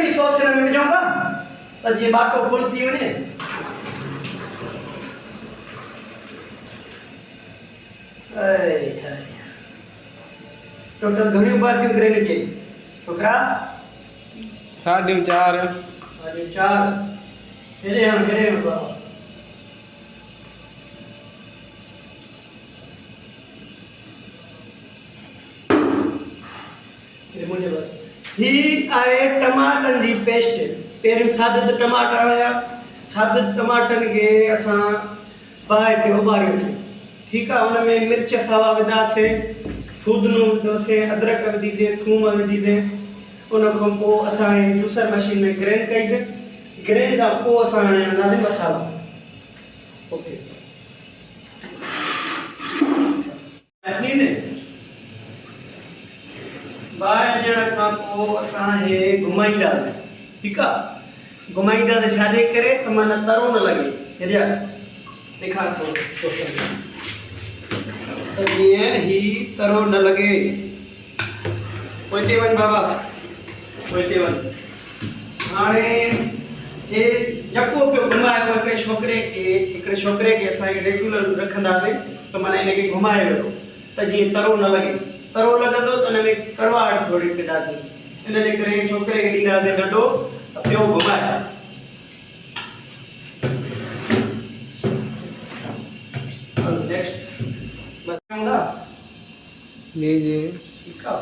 भी सॉस हिन में विझूं था त जीअं बाटो फुल थी वञे। टोटल घणियूं बाटियूं ग्रेवी के छोकरा 4.5 हेरे हण बाबा ही आए टमाटन जी पेस्ट। पहिरियों साबित टमाटा हुया, साबित टमाटन के असां बाहि ते उबारियोसीं, ठीक है। उनमें मिर्च सावा विधासीं, फूदनो विधोसीं, अदरक विधीसीं, थूम विधीसीं। उन खां पोइ असां जूसर मशीन में ग्राइंड कईसीं। ग्राइंड खां पोइ असां हाणे हणंदासीं मसाला। ओके बाहि ॾियण खां पोइ असां हे घुमाईंदासीं, ठीकु आहे। घुमाईंदासीं छाजे करे त माना तरो न लॻे। हेॾिया ॾेखार थो त जीअं ही तरो न लॻे। पोइ हिते वञ बाबा, पोइ हिते वञ। हाणे हे जको पियो घुमाए हिकिड़े छोकिरे खे असां रेगुलर रखंदासीं त माना हिनखे घुमाए वेठो त जीअं तरो न लॻे। तरो लॻंदो त हुन में कड़वाहट थोरी पैदा थींदी। इन जे करे छोकिरे खे ॾींदासीं ॾंडो त पियो घुमाए। नेक्स्ट बताऊंगा जी जी ठीक है।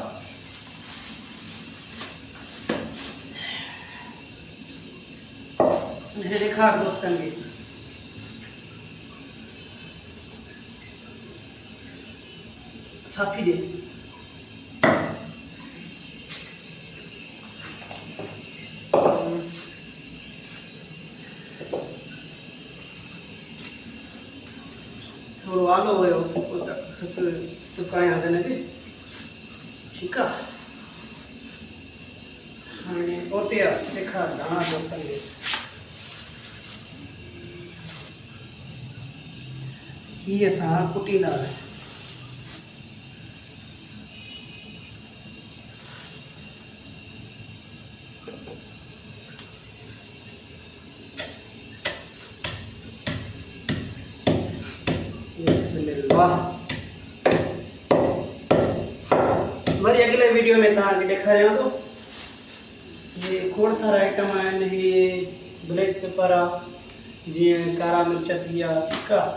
मुझे देखा दोस्तन की साफी दे थोड़ा आलो है उसको सुकाया देने के, ठीक है। हाँ ओते देखा दाना दोस्तन के ये असां कुटींदासीं। वरी अगले वीडियो में तव्हांखे ॾेखारियां थो। ये खोड़ सारा आइटम आहिनि। ये ब्लैक पेपर आहे, जीअं कारा मिर्च थी विया, ठीकु आहे।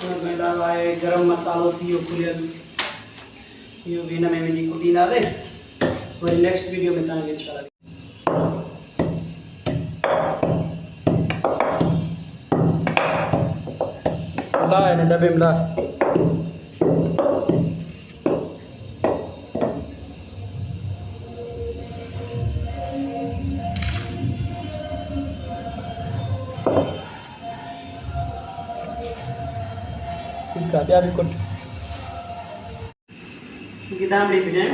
उनखां अलावा आहे गरम मसालो थी वियो खुलियल, इहो बि हिन में विझी कुटींदासीं। वरी नेक्स्ट वीडियो में तव्हांखे छा लॻे। ला हिन डॿे में ला। ठीक है, ॿिया बि कुट गिदामड़ी विझां।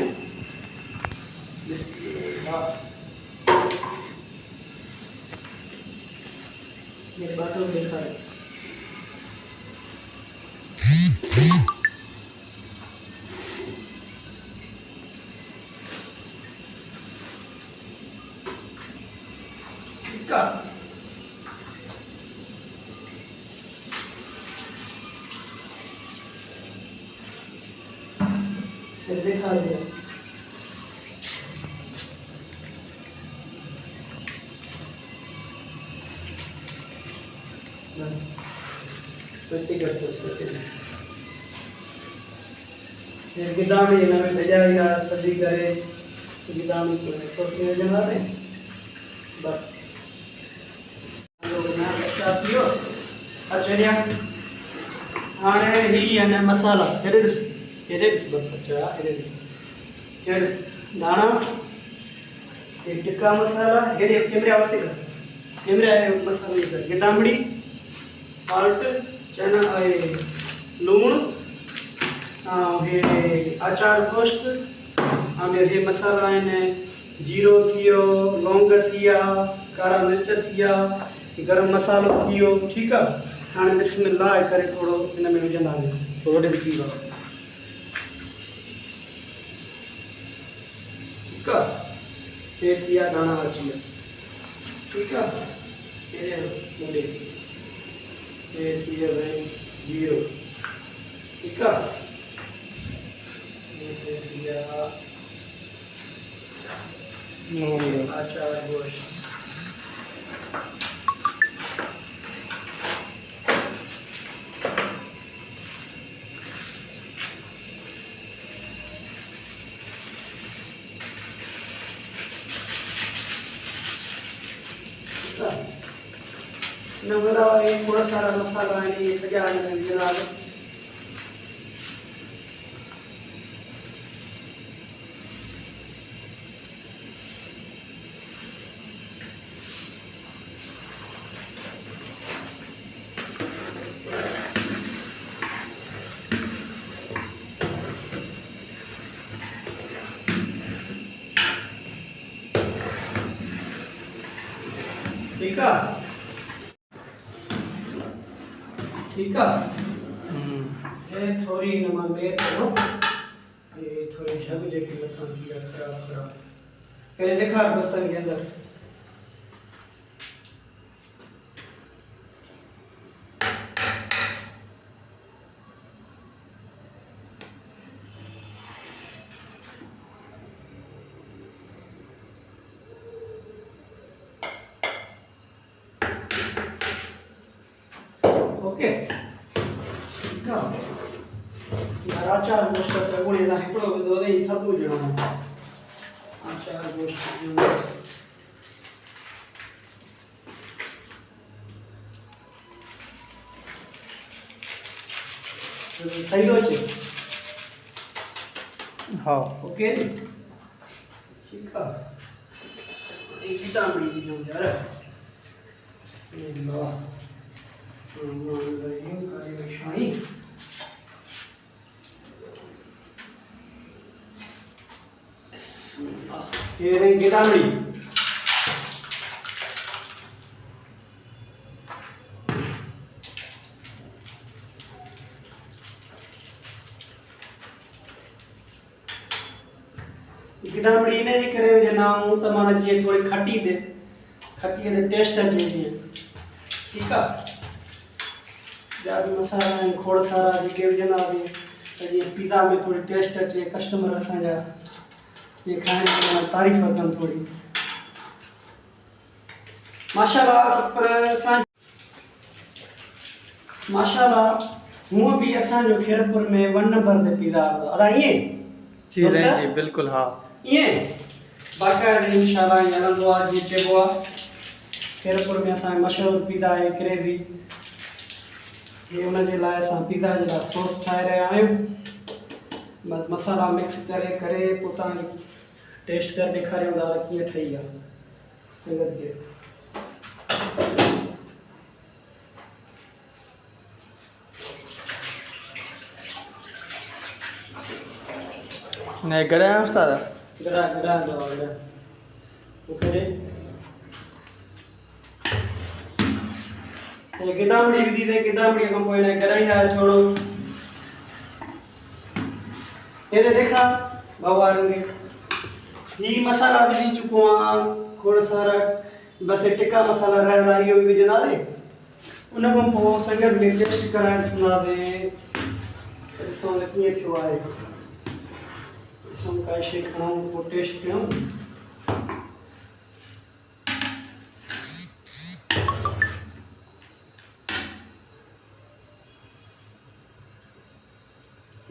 मेरे बाटलो ॾेखारे। ठीक है। देखा लिया बस करते उसको फिर गिदामी हिन में भेजाई आहे सॼी करे गिदामी सोच में विझंदा ने बस अच्छा हाणे ही है मसाला हेॾे ॾिस बच्चा हेॾे ॾिस दाणा ये टिक्का मसाला हेॾे कैमरा वटि कर कैमरा मसाला कर गिदामड़ी साल्ट चना लूण हे अचार पोस्ट हे मसाला आहिनि जीरो थी वियो लौंग थी विया कारा मिर्च थी विया गरम मसालो थी वियो ठीकु आहे। हाणे बिस्मिल्लाह करे थोरो हिन में विझंदासीं थोरो ॾेढ थी वियो ठीकु आहे। ये थिया दाना अची विया ठीक है ये मुंडे ये थिया भाई 0 ठीक है ये थिया आचार गोश्त नवरा ये थोड़ा सारा मसाला है ये सजा देना ठीक है ठीक है ये थोड़ी नमा में करो ये थोड़ी जग जेकी मथा दिया खराब खराब पहले देखा बसन के अंदर ओके ठीक है यार आचार गोश्त से गुणी ना हिकड़ो दो दे सब ॼणो आचार गोश्त सही हो चे हाँ ओके ठीक है एक तांबड़ी दी जो यार बिस्मिल्लाह शाही ये रही गिदामड़ी गिदामड़ी ने जी करे जे नाम तमारा जी थोड़ी खट्टी दे टेस्ट अचे जी ठीक है जादू मसाला है खोड़ सारा जी विझंदा हुआ जी पिज़्ज़ा में थोड़ी टेस्ट अचे कस्टमर असांजा ये खाइण जी तारीफ़ कनि थोड़ी माशाल्लाह पर असां माशाल्लाह हूँ भी असांजो खैरपुर में 1 नंबर ते पिज़्ज़ा अदा इएं जी रही जी बिल्कुल हाँ इएं बाक़ायदा इंशाल्लाह ये हलंदो आहे जी चइबो आहे खैरपुर में असांजो मशहूरु पिज़्ज़ा आहे क्रेज़ी ये उनके लाए असां पिज़्ज़ा जे लाइ सॉस ठाहे रहिया आहियूं बस मसाला मिक्स करे पोइ तव्हांखे टेस्ट करे ॾेखारियूं था त कीअं ठही आहे संगत खे नहीं गड़ा है उस्ताद गड़ा ओके ये गिदामड़ी विधि दे गिदामड़ी खां पोइ हिन गड़ाईंदा थोरो ये देखा भगवान के ही मसाला विझी चुको आहियां खोड़ सारा बस टिक्का मसाला रहंदा इहो बि विझंदासीं उन खां पोइ संगत में टेस्ट कराइण ॾिसंदासीं ॾिसो त कीअं थियो आहे ॾिसूं काई शइ खणूं पोइ टेस्ट कयूं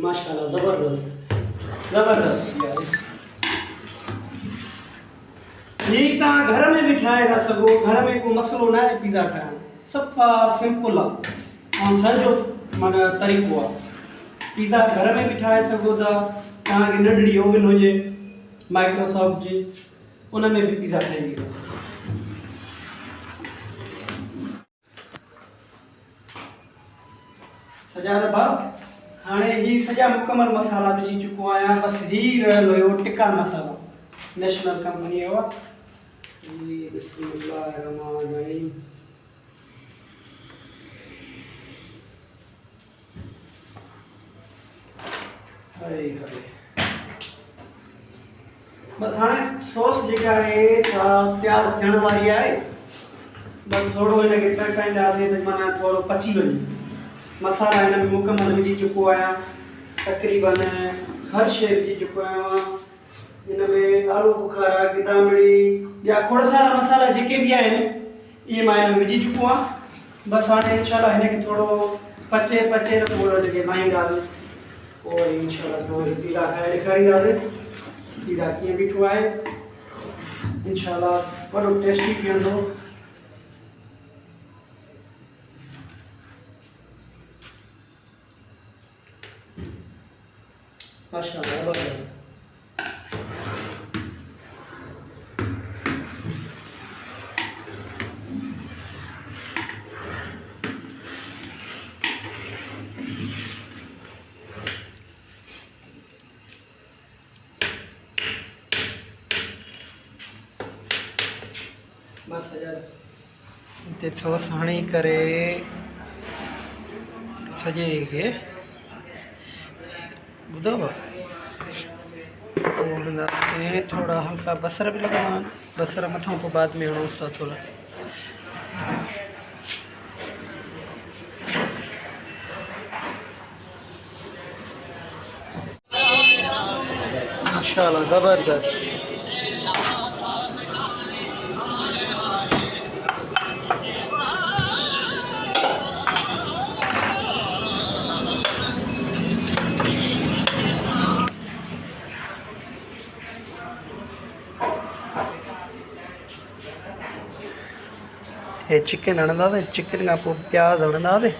माशाल्लाह जबरदस्त यार ये तव्हां घर में भी ठाहे था सघो घर में को मसलो ना आहे पिज़्ज़ा ठाहिण सफ़ा सिंपल आहे ऐं सॼो माना तरीक़ो आहे पिज़्ज़ा घर में भी ठाहे सघो था तव्हांखे नंढड़ी ओवन हुजे माइक्रोसॉफ्ट जी उन में भी पिज़्ज़ा ठही वेंदो सजा त भाउ हाणे ही सॼा मुकमल मसाला विझी चुको आहियां बस ही रहियल हुयो टिक्का मसाला नेशनल कंपनी जो आहे बिस्मिल्लाहिर्रहमानिर्रहीम हाय बस हाणे सॉस जेका आहे सा तयार थियण वारी आहे। बस थोड़ो हिनखे टहिकाईंदासीं त माना थोरो पची वञे। मसाला हिन में मुकमल विझी चुको आहियां, तक़रीबन हर शइ विझी चुको आहियां। हिन में आलू बुखारा, गिदामिड़ी, ॿिया खोड़ सारा मसाला जेके बि आहिनि इहे मां हिन में विझी चुको आहियां। बसि हाणे इनशाला हिनखे थोरो पचे न पोइ हिनखे लाहींदासीं, पोइ वरी इनशाला थोरो पीज़ा खाए ॾेखारींदासीं पीज़ा कीअं बीठो आहे। इनशाला वॾो टेस्टी बीहंदो। माशाअल्लाह ज़बरदस्त। बस हिते सॉस हणी करे सॼे खे ॿुधो ऐं थोड़ा हल्का बसर भी लॻंदा आहिनि। बसर मथां पोइ बाद में हणूं था थोड़ा। माशाअल्लाह ज़बरदस्त। हे चिकन हणंदासीं, चिकन खां पोइ प्याज हणंदासीं।